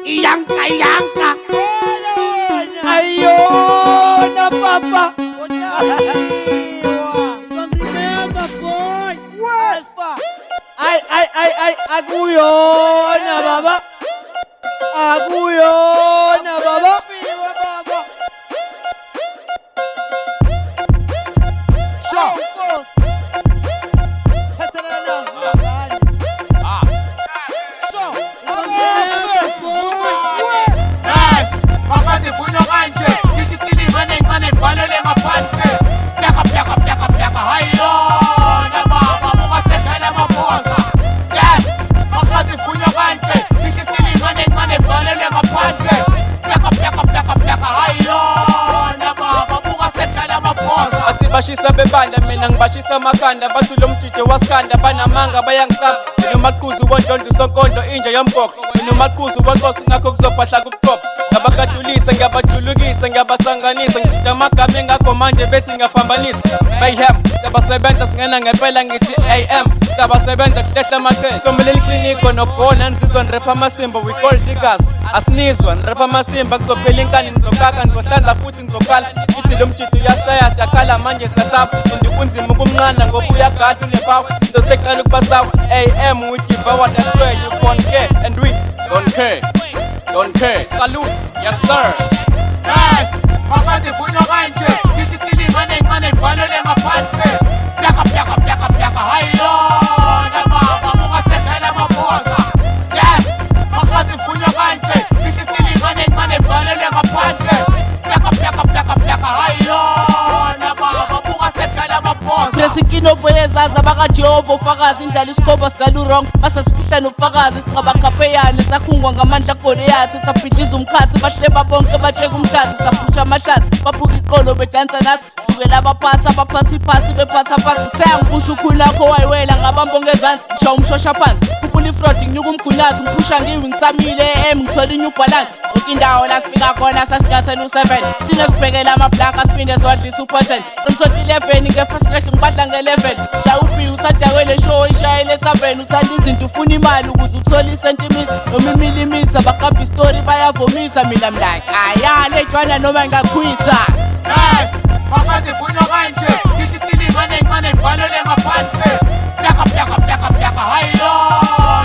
Iyanka. Ayona papa. Don't remember, boy. Alpha. Ay, akuyona baba. Akuyona baba. Sure. Yes, phakathi vunywa kanje ngisho isilinga nencane bhalele ngaphandle plaka hayona baba mukasekhala amaphosa. Yes, phakathi vunywa kanje ngisho isilinga nencane bhalele ngaphandle plaka hayona baba mukasekhala amaphosa. Athi bashisa bebanda mina ngibashisa amakhanda bathi lo mjide wasikhanda banamanga bayangisaba nomaqhuzu wondlondo sonkondlo inje yomgoqo nomaqhuzu waqoqo ngakho kuzophahla kubuthopha ngabahadulisa ngiyabajulukisa ngiyabasanganisa ngijida amagama engakho manje bethi ngiyaphambanisa mayhem sabasebenza singena ngempela ngithi am sabasebenza kuhlehla amaqhenqa sombeleli kliniko nobhona nizizwa nirepha amasimba we gold diggers asinizwa nirepha amasimba kuzophela inkani nizokaka nizohlanza futhi nizokhala ithi lo mjidi uyashaya siyakhala manje siyasaba ndi kunzima ukumnqanda ngoba uyagada unepower sizoseqala ukubasawa am we devour that's where you don't care and we don't care salute yes sir. Yes, phakathi vunywa kanje ngisho isilinga nencane bhalele ngaphandle plaka hayona baba mukasekhala amaphosa. Yes, phakathi vunywa kanje ngisho isilinga nencane bhalele ngaphandle plaka hayona baba mukasekhala amaphosa. Presikino boyezaza bakaJehova ufakazi indlala isikhobo sikalurong basasifihla nobufakazi singabakhapheyane sakhungwa ngamandla Goliathi sabhidliza umkhathi bahleba bonke batsheka umhlathi saphusha amahlathi baphuka iqolo bedansa nasi sukela abaphathi iphathi bephatha phansi thaya ngibusha ukhulu nakho wayiwela ngabambo ngezansi ngishawa umshosha phansi kuphula ifrodi nginyuka umgunyathi ngiphusha ngiwi ngisamile ngithola inyugu balance yonke indawo la sifika khona sasigasela u7 thina sibhekela amablanka siphinde siwadlisa u% from sort 11 nge-fast track ngibadla nge-11 ja ubi usadakwele show ishayele ethaveni uthanda izinto ufuna imali ukuze uthole isentimithi noma imilimitha bakabha istori bayavomisa mina mlike ayale jwana noma ngakhwitha. Yes, phakathi vunywa kanje ngisho isilinga nencane bhalele ngaphandle plaka hayona